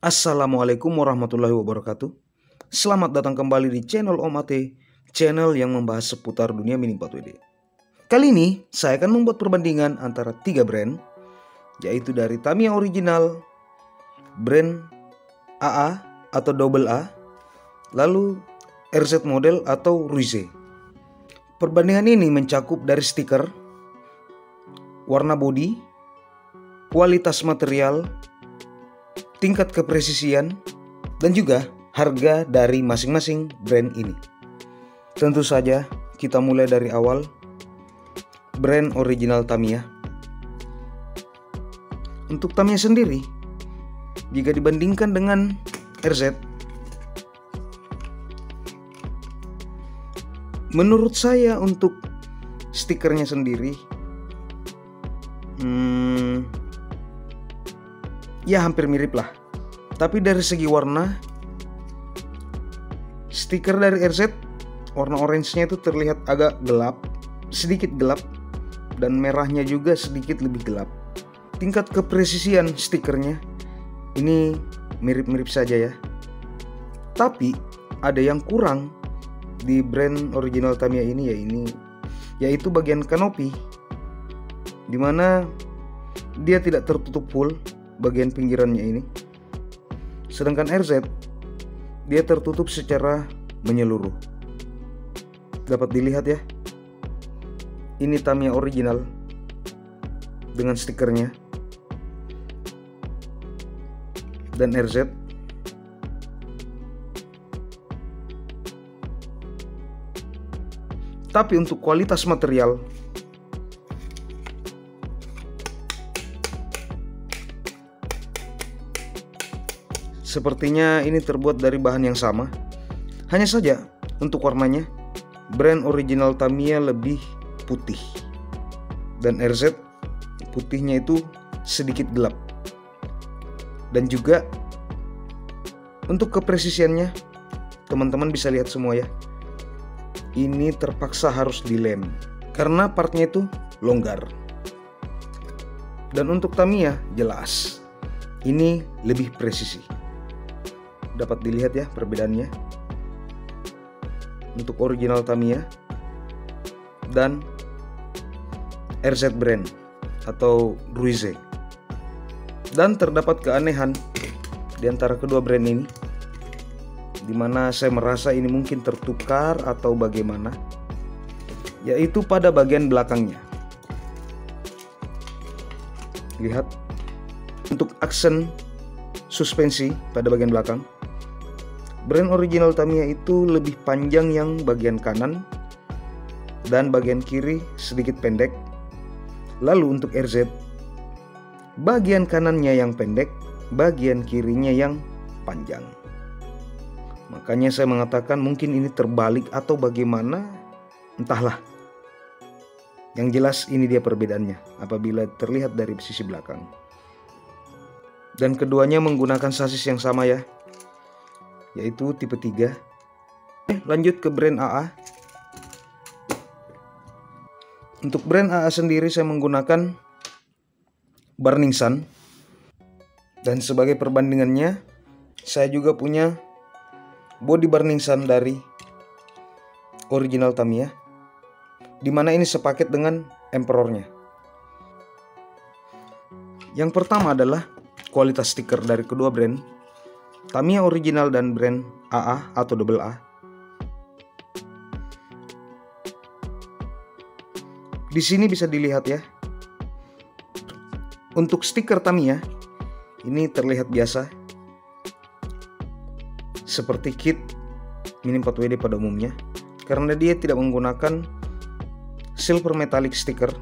Assalamualaikum warahmatullahi wabarakatuh. Selamat datang kembali di channel Om Ate, channel yang membahas seputar dunia mini 4WD. Kali ini saya akan membuat perbandingan antara 3 brand, yaitu dari Tamiya original, brand AA atau double A, lalu RZ model atau Ruize. Perbandingan ini mencakup dari stiker, warna bodi, kualitas material, tingkat kepresisian, dan juga harga dari masing-masing brand ini. Tentu saja kita mulai dari awal, brand original Tamiya. Untuk Tamiya sendiri, jika dibandingkan dengan RZ, menurut saya untuk stikernya sendiri ya hampir mirip lah. Tapi dari segi warna, stiker dari RZ warna orange-nya itu terlihat agak gelap, sedikit gelap, dan merahnya juga sedikit lebih gelap. Tingkat kepresisian stikernya ini mirip-mirip saja ya. Tapi ada yang kurang di brand original Tamiya ini, yaitu bagian kanopi, dimana dia tidak tertutup full bagian pinggirannya ini. Sedangkan RZ dia tertutup secara menyeluruh. Dapat dilihat ya. Ini Tamiya original dengan stikernya. Dan RZ tapi untuk kualitas material, sepertinya ini terbuat dari bahan yang sama. Hanya saja untuk warnanya, brand original Tamiya lebih putih, dan RZ putihnya itu sedikit gelap. Dan juga untuk kepresisiannya, teman-teman bisa lihat semua ya, ini terpaksa harus dilem karena partnya itu longgar. Dan untuk Tamiya jelas ini lebih presisi. Dapat dilihat ya perbedaannya untuk original Tamiya dan RZ brand atau Ruize. Dan terdapat keanehan di antara kedua brand ini, dimana saya merasa ini mungkin tertukar atau bagaimana, yaitu pada bagian belakangnya. Lihat, untuk aksen suspensi pada bagian belakang, brand original Tamiya itu lebih panjang yang bagian kanan, dan bagian kiri sedikit pendek. Lalu untuk RZ, bagian kanannya yang pendek, bagian kirinya yang panjang. Makanya saya mengatakan mungkin ini terbalik atau bagaimana, entahlah. Yang jelas ini dia perbedaannya apabila terlihat dari sisi belakang. Dan keduanya menggunakan sasis yang sama ya, yaitu tipe 3. Lanjut ke brand AA. Untuk brand AA sendiri saya menggunakan Burning Sun. Dan sebagai perbandingannya, saya juga punya body Burning Sun dari original Tamiya, dimana ini sepaket dengan Emperor-nya. Yang pertama adalah kualitas stiker dari kedua brand, Tamiya original dan brand AA atau double A. Di sini bisa dilihat ya. Untuk stiker Tamiya ini terlihat biasa, seperti kit Mini 4WD pada umumnya, karena dia tidak menggunakan silver metallic sticker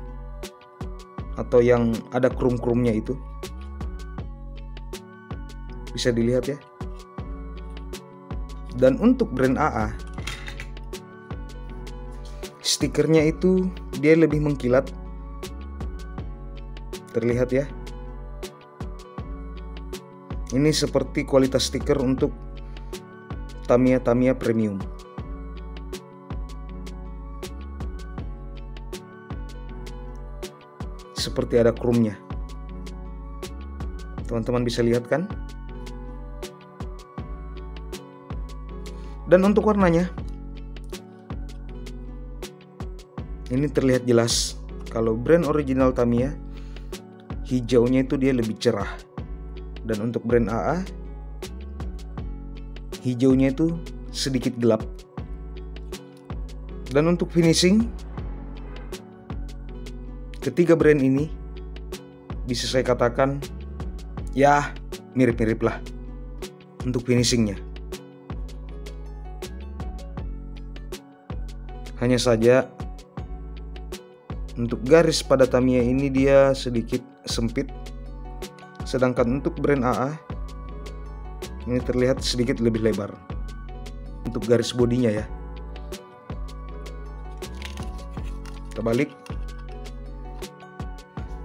atau yang ada krum-krumnya itu. Bisa dilihat ya. Dan untuk brand AA, stikernya itu dia lebih mengkilat. Terlihat ya. Ini seperti kualitas stiker untuk Tamiya Premium. Seperti ada krumnya. Teman-teman bisa lihat kan? Dan untuk warnanya, ini terlihat jelas kalau brand original Tamiya hijaunya itu dia lebih cerah, dan untuk brand AA hijaunya itu sedikit gelap. Dan untuk finishing, ketiga brand ini bisa saya katakan ya mirip-mirip lah untuk finishingnya. Hanya saja untuk garis pada Tamiya ini dia sedikit sempit, sedangkan untuk brand AA ini terlihat sedikit lebih lebar untuk garis bodinya ya. Kita balik.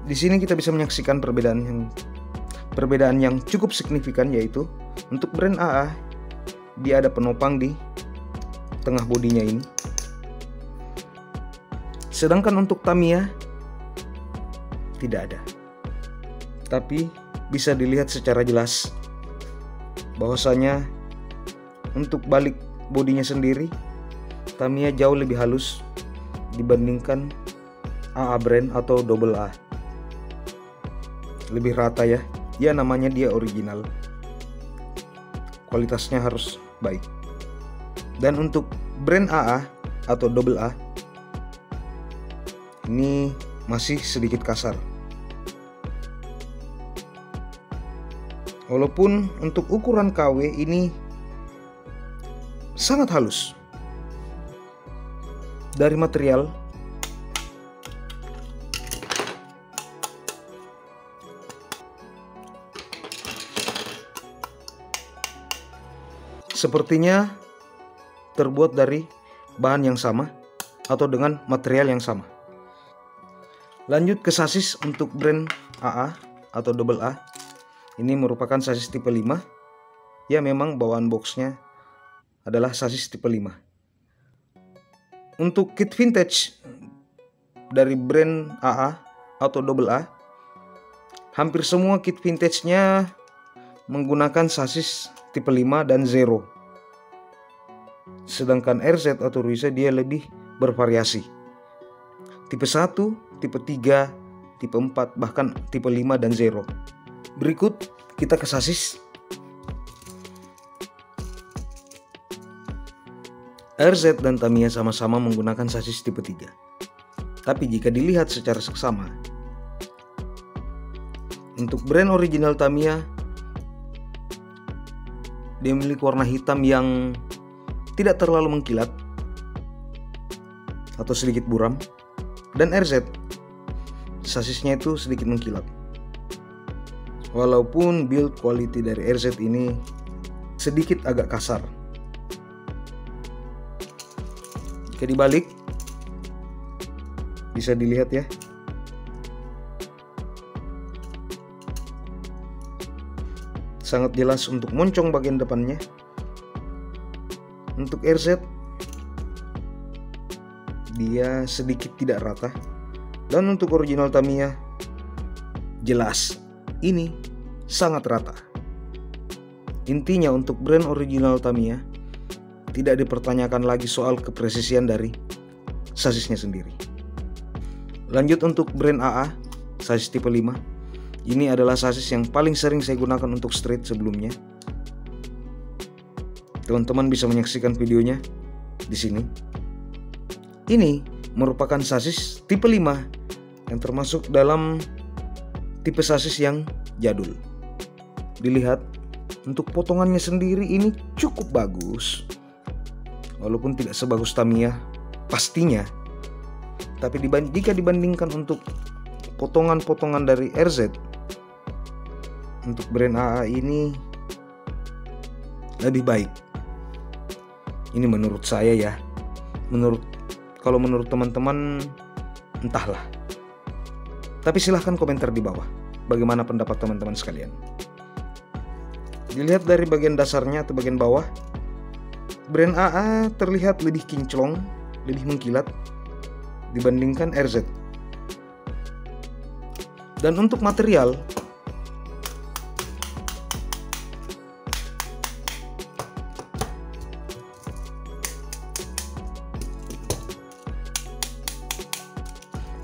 Di sini kita bisa menyaksikan perbedaan yang cukup signifikan, yaitu untuk brand AA dia ada penopang di tengah bodinya ini. Sedangkan untuk Tamiya tidak ada. Tapi bisa dilihat secara jelas bahwasanya untuk balik bodinya sendiri Tamiya jauh lebih halus dibandingkan AA brand atau double A. Lebih rata ya. Ya namanya dia original. Kualitasnya harus baik. Dan untuk brand AA atau double A ini masih sedikit kasar. Walaupun untuk ukuran KW ini sangat halus. Dari material sepertinya terbuat dari bahan yang sama atau dengan material yang sama. Lanjut ke sasis untuk brand AA atau double A. Ini merupakan sasis tipe 5. Ya memang bawaan boxnya adalah sasis tipe 5. Untuk kit vintage dari brand AA atau double A, hampir semua kit vintage-nya menggunakan sasis tipe 5 dan 0. Sedangkan RZ atau Ruisa dia lebih bervariasi. Tipe 1, tipe 3, tipe 4, bahkan tipe 5 dan 0. Berikut kita ke sasis. RZ dan Tamiya sama-sama menggunakan sasis tipe 3. Tapi jika dilihat secara seksama, untuk brand original Tamiya dia memiliki warna hitam yang tidak terlalu mengkilat atau sedikit buram, dan RZ sasisnya itu sedikit mengkilat. Walaupun build quality dari RZ ini sedikit agak kasar. Jika dibalik bisa dilihat ya, sangat jelas untuk moncong bagian depannya. Untuk RZ dia sedikit tidak rata, dan untuk original Tamiya jelas ini sangat rata. Intinya untuk brand original Tamiya tidak dipertanyakan lagi soal kepresisian dari sasisnya sendiri. Lanjut untuk brand AA sasis tipe 5. Ini adalah sasis yang paling sering saya gunakan untuk street sebelumnya. Teman-teman bisa menyaksikan videonya di sini. Ini merupakan sasis tipe 5 yang termasuk dalam tipe sasis yang jadul. Dilihat untuk potongannya sendiri ini cukup bagus. Walaupun tidak sebagus Tamiya pastinya, tapi jika dibandingkan untuk potongan-potongan dari RZ, untuk brand AA ini lebih baik. Ini menurut saya ya. Kalau menurut teman-teman entahlah. Tapi silahkan komentar di bawah bagaimana pendapat teman-teman sekalian. Dilihat dari bagian dasarnya atau bagian bawah, brand AA terlihat lebih kinclong, lebih mengkilat dibandingkan RZ. Dan untuk material,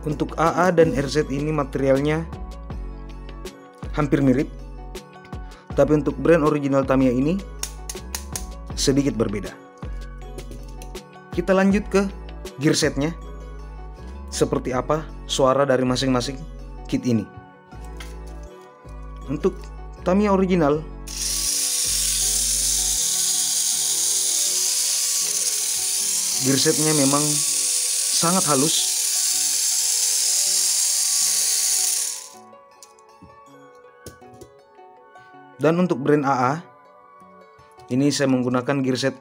Untuk AA dan RZ ini materialnya hampir mirip, tapi untuk brand original Tamiya ini sedikit berbeda. Kita lanjut ke gear setnya. Seperti apa suara dari masing-masing kit ini. Untuk Tamiya original, gear setnya memang sangat halus. Dan untuk brand AA, ini saya menggunakan gearset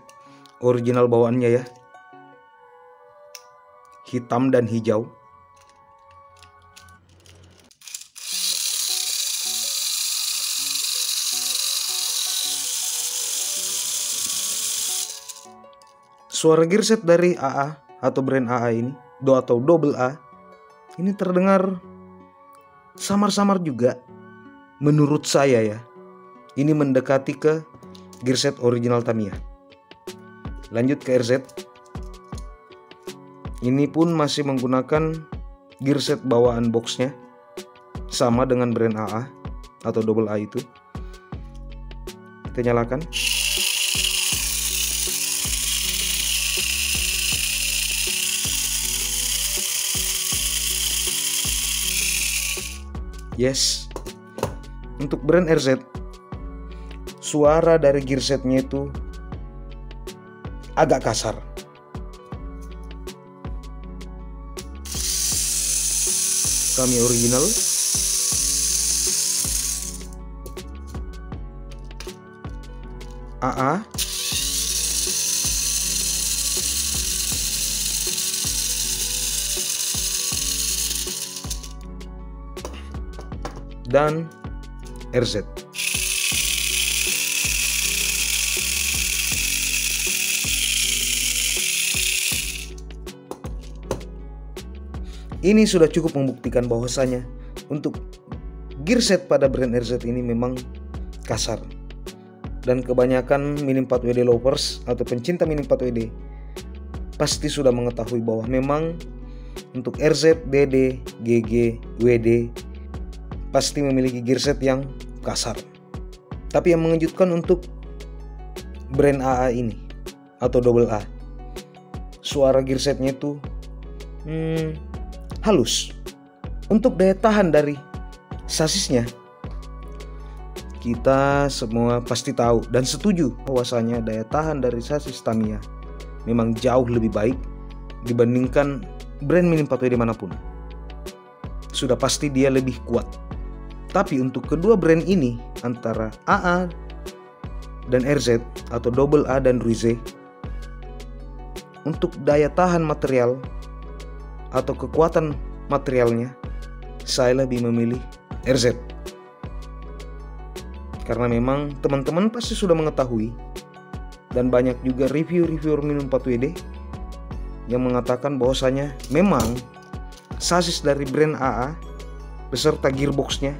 original bawaannya ya, hitam dan hijau. Suara gearset dari AA atau brand AA ini, atau double A, ini terdengar samar-samar juga menurut saya ya. Ini mendekati ke gearset original Tamiya. Lanjut ke RZ. Ini pun masih menggunakan gearset bawaan boxnya, sama dengan brand AA atau double A itu. Kita nyalakan. Yes. Untuk brand RZ, suara dari gearsetnya itu agak kasar. Tamiya original. AA. Dan RZ. Ini sudah cukup membuktikan bahwasanya untuk gearset pada brand RZ ini memang kasar. Dan kebanyakan Mini 4WD lovers atau pencinta Mini 4WD pasti sudah mengetahui bahwa memang untuk RZ, DD, GG, WD pasti memiliki gearset yang kasar. Tapi yang mengejutkan untuk brand AA ini atau double A, suara gearsetnya itu halus. Untuk daya tahan dari sasisnya, kita semua pasti tahu dan setuju bahwasanya daya tahan dari sasis Tamiya memang jauh lebih baik dibandingkan brand Mini 4WD manapun. Sudah pasti dia lebih kuat. Tapi untuk kedua brand ini, antara AA dan RZ atau double A dan Ruize, untuk daya tahan material atau kekuatan materialnya, saya lebih memilih RZ. Karena memang teman-teman pasti sudah mengetahui, dan banyak juga review-reviewer Mini 4WD yang mengatakan bahwasanya memang sasis dari brand AA beserta gearboxnya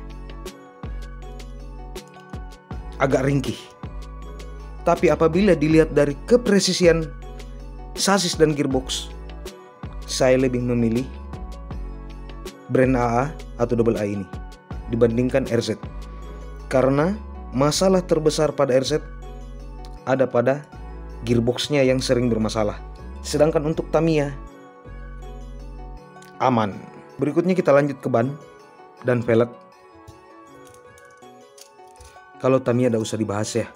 agak ringkih. Tapi apabila dilihat dari kepresisian sasis dan gearbox, saya lebih memilih brand AA atau double A ini dibandingkan RZ. Karena masalah terbesar pada RZ ada pada gearboxnya yang sering bermasalah. Sedangkan untuk Tamiya aman. Berikutnya kita lanjut ke ban dan velg. Kalau Tamiya tidak usah dibahas ya.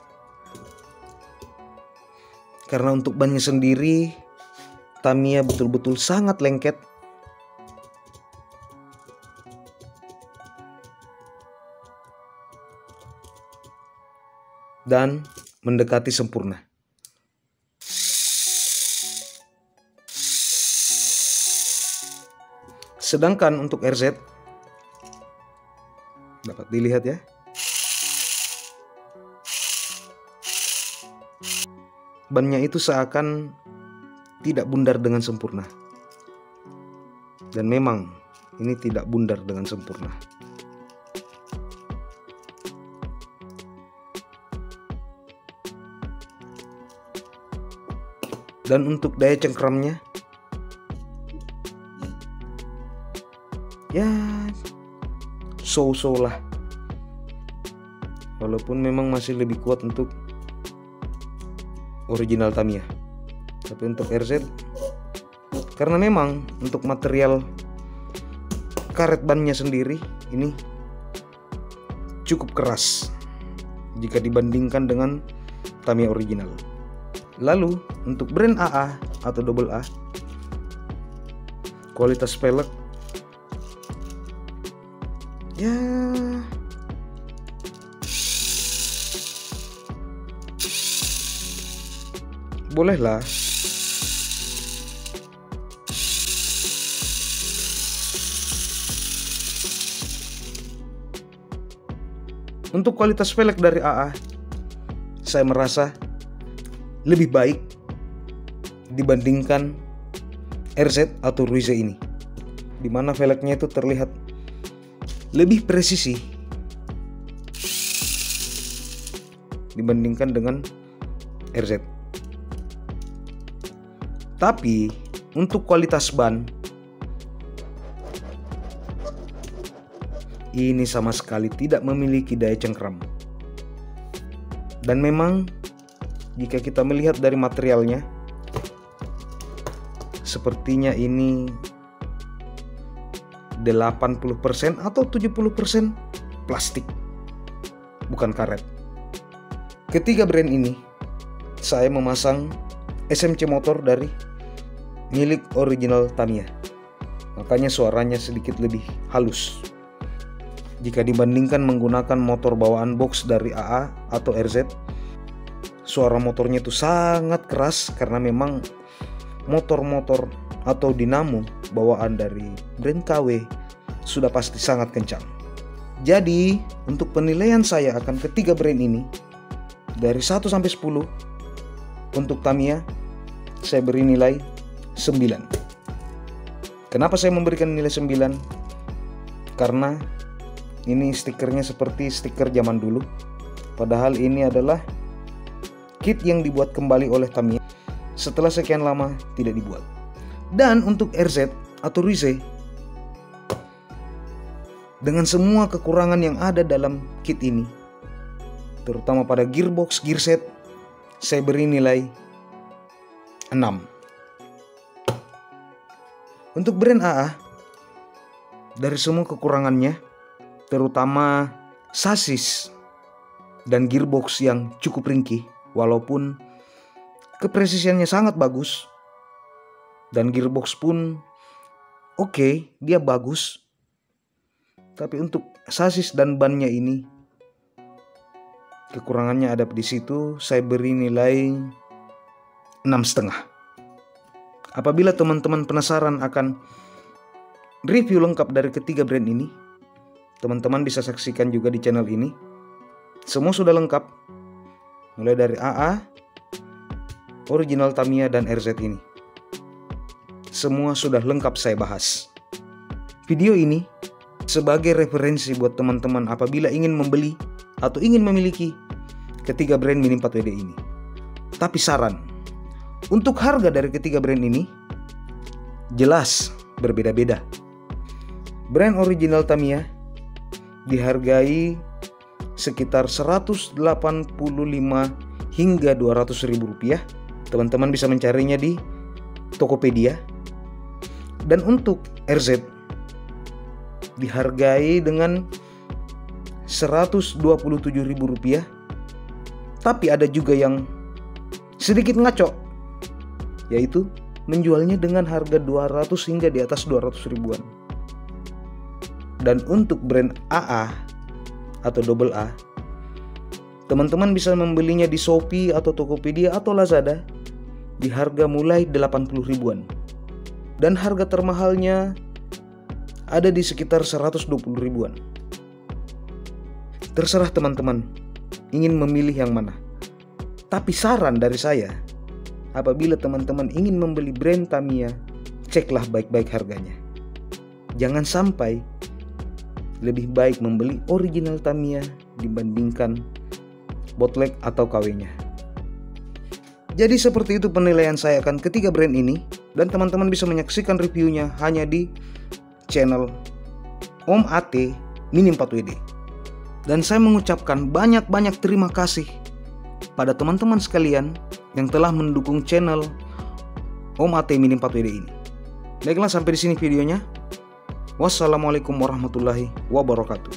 Karena untuk bannya sendiri, Tamiya betul-betul sangat lengket. Dan mendekati sempurna. Sedangkan untuk RZ, dapat dilihat ya, bannya itu seakan tidak bundar dengan sempurna. Dan memang ini tidak bundar dengan sempurna. Dan untuk daya cengkramnya, ya so-so lah. Walaupun memang masih lebih kuat untuk original Tamiya. Tapi untuk RZ, karena memang untuk material karet bannya sendiri ini cukup keras jika dibandingkan dengan Tamiya original. Lalu untuk brand AA atau double A, kualitas velg ya bolehlah. Untuk kualitas velg dari AA, saya merasa lebih baik dibandingkan RZ atau Ruize ini, dimana velgnya itu terlihat lebih presisi dibandingkan dengan RZ. Tapi untuk kualitas ban ini sama sekali tidak memiliki daya cengkram. Dan memang jika kita melihat dari materialnya, sepertinya ini 80% atau 70% plastik, bukan karet. Ketiga brand ini saya memasang SMC motor dari milik original Tamiya, makanya suaranya sedikit lebih halus jika dibandingkan menggunakan motor bawaan box dari AA atau RZ. Suara motornya itu sangat keras karena memang motor-motor atau dinamo bawaan dari brand KW sudah pasti sangat kencang. Jadi untuk penilaian saya akan ketiga brand ini dari 1 sampai 10, untuk Tamiya saya beri nilai 9. Kenapa saya memberikan nilai 9? Karena ini stikernya seperti stiker zaman dulu, padahal ini adalah kit yang dibuat kembali oleh Tamiya setelah sekian lama tidak dibuat. Dan untuk RZ atau Ruize, dengan semua kekurangan yang ada dalam kit ini, terutama pada gearbox, gearset, saya beri nilai 6. Untuk brand AA, dari semua kekurangannya, terutama sasis dan gearbox yang cukup ringkih, walaupun kepresisiannya sangat bagus dan gearbox pun oke, dia bagus, tapi untuk sasis dan bannya ini kekurangannya ada di situ. Saya beri nilai 6,5. Apabila teman-teman penasaran akan review lengkap dari ketiga brand ini, teman-teman bisa saksikan juga di channel ini. Semua sudah lengkap, mulai dari AA, original Tamiya, dan RZ ini. Semua sudah lengkap saya bahas. Video ini sebagai referensi buat teman-teman apabila ingin membeli atau ingin memiliki ketiga brand Mini 4WD ini. Tapi saran, untuk harga dari ketiga brand ini jelas berbeda-beda. Brand original Tamiya dihargai sekitar 185 hingga 200 ribu rupiah. Teman-teman bisa mencarinya di Tokopedia. Dan untuk RZ dihargai dengan 127 ribu rupiah. Tapi ada juga yang sedikit ngaco, yaitu menjualnya dengan harga 200 hingga di atas 200 ribuan. Dan untuk brand AA atau double A, teman-teman bisa membelinya di Shopee atau Tokopedia atau Lazada di harga mulai 80 ribuan. Dan harga termahalnya ada di sekitar 120 ribuan. Terserah teman-teman ingin memilih yang mana. Tapi saran dari saya, apabila teman-teman ingin membeli brand Tamiya, ceklah baik-baik harganya. Jangan sampai lebih baik membeli original Tamiya dibandingkan bootleg atau KW-nya. Jadi seperti itu penilaian saya akan ketiga brand ini, dan teman-teman bisa menyaksikan reviewnya hanya di channel Om AT Mini 4WD. Dan saya mengucapkan banyak-banyak terima kasih pada teman-teman sekalian yang telah mendukung channel Om AT Mini 4WD ini. Baiklah, sampai di sini videonya. Wassalamualaikum warahmatullahi wabarakatuh.